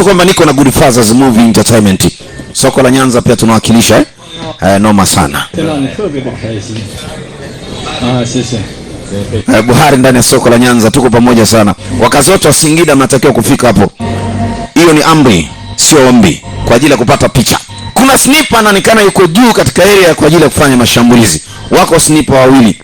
tu kwamba niko na Good Fathers Movie Entertainment. Soko la Nyanza pia tunawakilisha noma sana. Buhari ndani ya soko la Nyanza tuko pamoja sana. Wakazi wote wa Singida mnatakiwa kufika hapo. Hiyo ni amri, sio ombi, kwa ajili ya kupata picha. Kuna sniper anaonekana yuko juu katika area kwa ajili ya kufanya mashambulizi. Wako sniper wawili,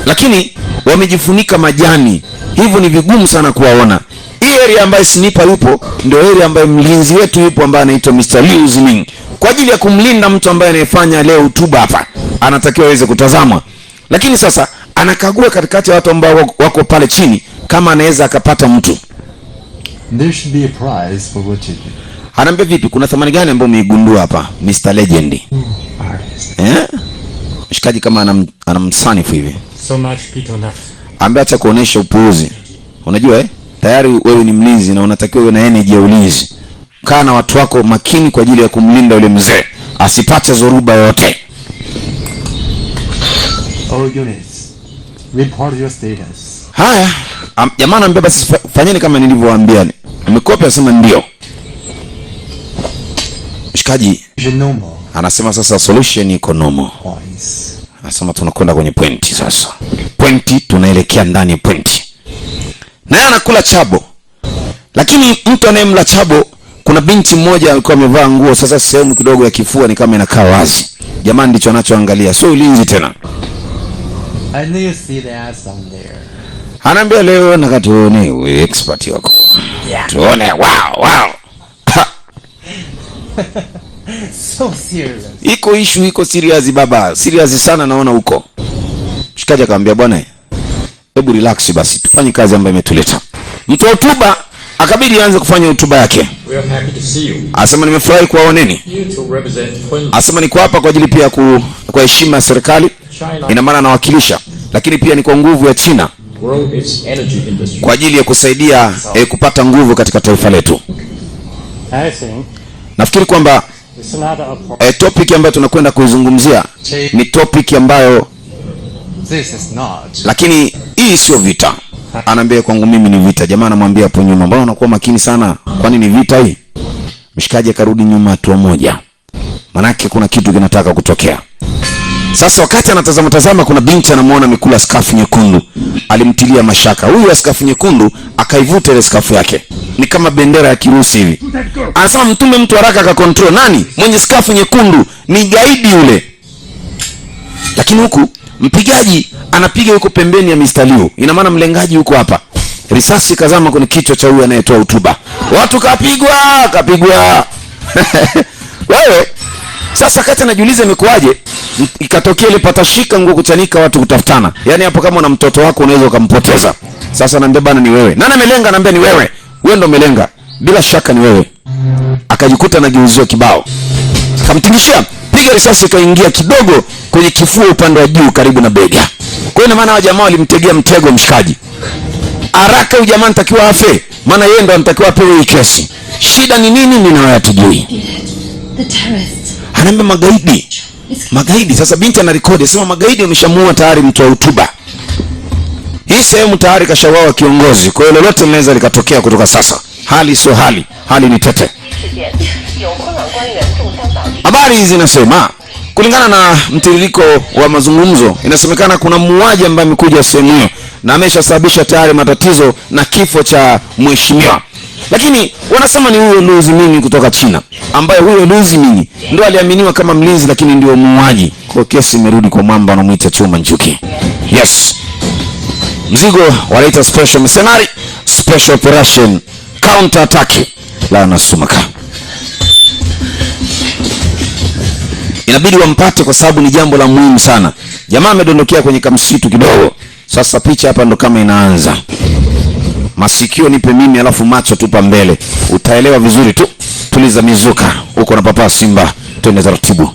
lakini wamejifunika majani, hivyo ni vigumu sana kuwaona. Hii area ambayo sniper yupo ndio area ambayo mlinzi wetu yupo ambaye anaitwa Mr. Liu Ziming. Kwa ajili ya kumlinda mtu ambaye anayefanya leo hotuba hapa, anatakiwa aweze kutazamwa. Lakini sasa anakagua katikati ya watu ambao wako pale chini kama anaweza akapata mtu. There should be a prize for watching. Anaambia vipi, kuna thamani gani ambayo umeigundua hapa Mr. Legend? Mshikaji kama anamsanifu hivi. So much people left. Ambia acha kuonesha upuuzi. Unajua tayari wewe ni mlinzi na unatakiwa uwe na energy ya ulinzi. Kaa na watu wako makini kwa ajili ya kumlinda yule mzee asipate zoruba yote. All units, report your status. Haya, jamaa anambia basi fanyeni kama nilivyowaambia. Nimekopa asema ndio. Mshikaji anasema sasa solution iko normal. Anasema tunakwenda kwenye pointi sasa. Pointi, tunaelekea ndani ya pointi. Naye anakula chabo. Lakini mtu anayemla chabo, kuna binti mmoja alikuwa amevaa nguo, sasa sehemu kidogo ya kifua ni kama inakaa wazi. Jamani ndicho anachoangalia, sio ulinzi tena. I know you see the ass down there. Anaambia leo nakatuone wewe expert wako. Yeah. Tuone wow. So serious. Iko issue iko serious baba. Serious sana naona huko. Shikaji akamwambia bwana, hebu relax basi. Tufanye kazi ambayo imetuleta. Mtu wa hotuba akabidi aanze kufanya hotuba yake. We are happy to see you. Asema nimefurahi kuwaoneni. You to represent Asema niko hapa kwa ajili pia kwa heshima ya serikali. Ina maana nawakilisha, lakini pia ni kwa nguvu ya China. grow its energy industry. Kwa ajili ya kusaidia kupata nguvu katika taifa letu. Nafikiri kwamba topic ambayo tunakwenda kuizungumzia ni topic ambayo this is not. Lakini hii sio vita. Anaambia kwangu mimi ni vita. Jamaa anamwambia hapo nyuma, mbona unakuwa makini sana? Kwani ni vita hii? Mshikaji akarudi nyuma hatua moja. Manake kuna kitu kinataka kutokea. Sasa wakati anatazama kuna binti anamuona amekula skafu nyekundu. Alimtilia mashaka. Huyu skafu nyekundu akaivuta ile skafu yake. Ni kama bendera ya Kirusi hivi. Anasema mtume mtu haraka akakontrol. Nani? Mwenye skafu nyekundu ni gaidi yule. Lakini huku mpigaji anapiga yuko pembeni ya Mr. Liu. Ina maana mlengaji yuko hapa. Risasi kazama kwenye kichwa cha huyu anayetoa hotuba. Watu kapigwa. Wewe sasa kati anajiuliza imekuaje? Ikatokea ile patashika nguo kuchanika watu kutafutana. Yaani hapo kama una mtoto wako unaweza ukampoteza. Sasa naambia bana ni wewe. Nani amelenga? Anaambia ni wewe. Wewe ndo umelenga. Bila shaka ni wewe. Akajikuta anageuzia kibao. Kamtingishia, piga risasi kaingia kidogo kwenye kifua upande wa juu karibu na bega. Kwa hiyo maana wa jamaa walimtegea mtego mshikaji. Haraka huyu jamaa anatakiwa afe, maana yeye ndo anatakiwa apewe hii kesi. Shida ni nini? Mimi na wewe hatujui. Anaambia magaidi. Sasa binti anarekodi, sema magaidi wameshamuua tayari mtu wa hotuba. Hii sehemu tayari kashawawa kiongozi. Kwa hiyo lolote linaweza likatokea kutoka sasa. Hali sio hali ni tete. Habari hizi zinasema kulingana na mtiririko wa mazungumzo, inasemekana kuna muuaji ambaye amekuja sehemu hiyo na ameshasababisha tayari matatizo na kifo cha mheshimiwa. Lakini wanasema ni huyo Liu Ziming kutoka China, ambaye huyo Liu Ziming ndio aliaminiwa kama mlinzi lakini ndio muuaji. Kwa kesi imerudi kwa mwamba anamuita Chuma Njuki. Yes. Mzigo wanaita special mercenary, special operation, counter attack la Nasumaka. Inabidi wampate kwa sababu ni jambo la muhimu sana. Jamaa amedondokea kwenye kamsitu kidogo. Sasa picha hapa ndo kama inaanza. Masikio nipe mimi alafu macho tupa mbele. Utaelewa vizuri tu. Tuliza mizuka. Uko na papa Simba. Twende taratibu.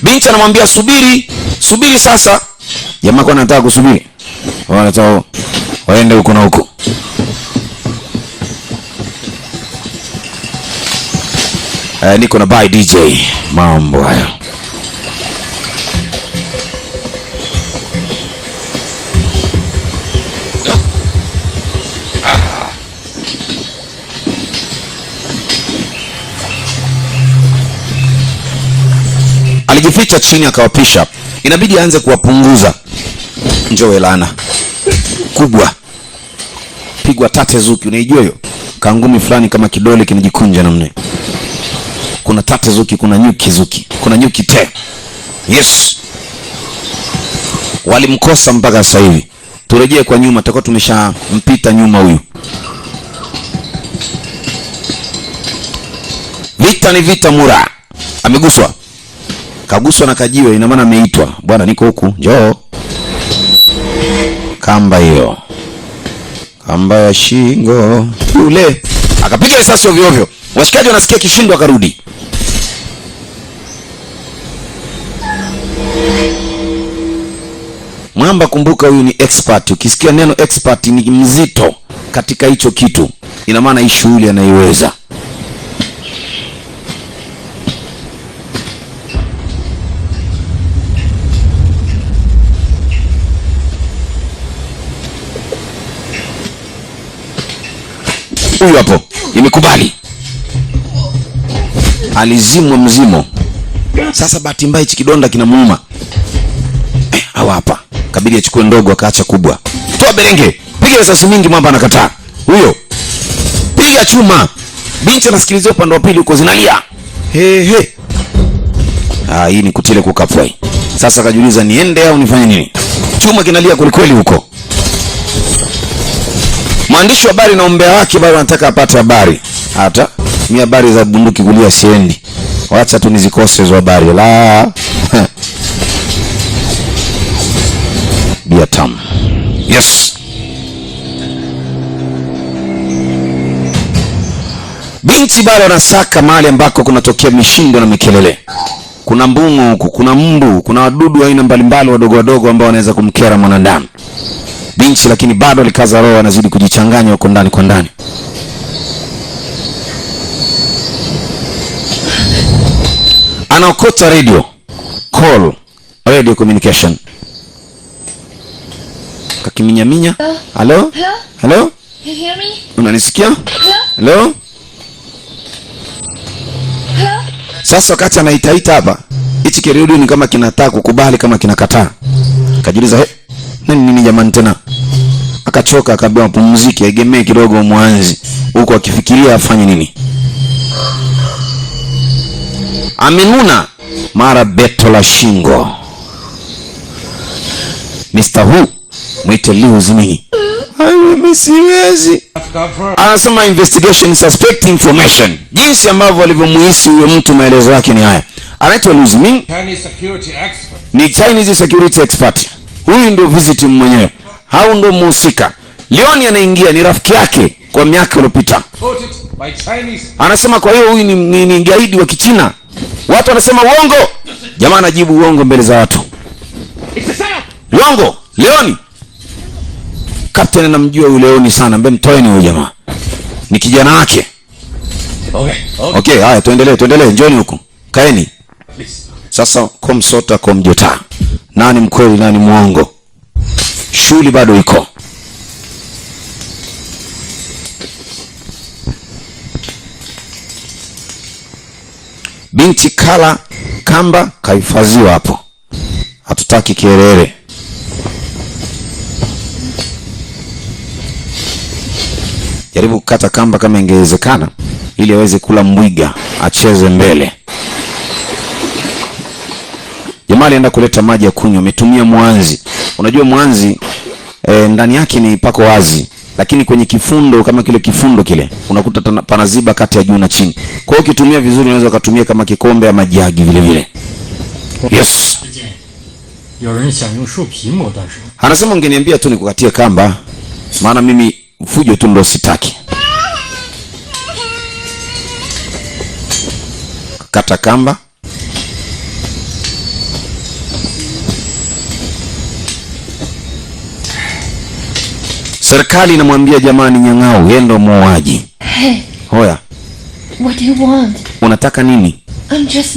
Binti anamwambia subiri sasa. Jamaa kwa anataka kusubiri. Wanataka waende huko na huko. Niko na by DJ. Mambo haya. akajificha chini akawapisha. Inabidi aanze kuwapunguza. Njoo Elana. Kubwa. Pigwa Tatezuki, unaijua hiyo? Kangumi fulani kama kidole kinajikunja namna. Kuna Tatezuki, kuna Nyuki Zuki, kuna Nyuki te. Yes. Walimkosa mpaka sasa hivi. Turejee kwa nyuma, tutakuwa tumeshampita nyuma huyu. Vita ni vita Mura. Ameguswa. Kaguswa na kajiwe, ina maana ameitwa. Bwana niko huku, njoo. Kamba hiyo. Kamba ya shingo. Yule akapiga risasi ovyo ovyo. Washikaji wanasikia kishindo akarudi. Mwamba, kumbuka huyu ni expert. Ukisikia neno expert ni mzito katika hicho kitu, ina maana hii shughuli anaiweza. Huyu hapo imekubali. Alizimwa mzimo. Sasa bahati mbaya hichi kidonda kinamuuma. Hawa hapa. Kabidi achukue ndogo akaacha kubwa. Toa berenge. Piga risasi mingi, Mwamba anakataa. Huyo. Piga chuma. Binti anasikilizia upande wa pili huko zinalia. He. Hii ni kutile kukapwa. Sasa akajiuliza niende au nifanye nini? Chuma kinalia kweli huko. Mwandishi wa habari na umbea wake bado anataka apate habari. Hata mimi habari za bunduki kulia siendi. Wacha tu nizikose hizo habari. La. Biatam. Yes. Binti bado anasaka mahali ambako kunatokea mishindo na mikelele. Kuna mbungo huku, kuna mbu, kuna wadudu aina mbalimbali wadogo wadogo ambao wanaweza kumkera mwanadamu. Binti lakini bado alikaza roho, anazidi kujichanganya huko ndani kwa ndani. Anaokota radio. Call. Radio communication. Kakiminya. Hello? Hello? You hear me? Unanisikia? Hello? Sasa wakati anaitaita hapa, hichi kirudi ni kama kinataka kukubali kama kinakataa. Kajiuliza, nini jamani tena? Akachoka, akaambiwa pumzike, egemee kidogo mwanzi huko akifikiria afanye nini. Amenuna mara beto la shingo. Mr. Hu mwite Liu Ziming. Mimi siwezi. Anasema investigation suspect information. Jinsi ambavyo walivyomuhisi huyo mtu, maelezo yake ni haya. Anaitwa Liu Ziming. Ni Chinese security expert. Huyu ndio visit mwenyewe. Hao ndio muhusika. Leon anaingia, ni rafiki yake kwa miaka iliyopita. Anasema kwa hiyo huyu ni gaidi wa Kichina. Watu wanasema uongo. Jamaa anajibu uongo mbele za watu. Uongo. Leon. Captain anamjua yule Leon sana. Mbe mtoeni huyo jamaa. Ni kijana wake. Okay, haya tuendelee. Njoni huku. Kaeni. Sasa komsota komjota. Nani mkweli nani muongo? Shughuli bado iko. Binti kala kamba kahifadhiwa hapo. Hatutaki kielele. Jaribu kukata kamba kama ingewezekana ili aweze kula mbwiga acheze mbele. Jamaa alienda kuleta maji ya kunywa, ametumia mwanzi. Unajua mwanzi ndani yake ni pako wazi, lakini kwenye kifundo kama kile kifundo kile unakuta panaziba kati ya juu na chini. Kwa hiyo ukitumia vizuri unaweza kutumia kama kikombe ama jagi vile vile. Yes. Anasema ungeniambia tu nikukatie kamba, maana mimi fujo tu ndo sitaki. Kata kamba. Serikali inamwambia jamani Nyang'au yeye ndo muuaji. Hey. Hoya. What do you want? Unataka nini? I'm just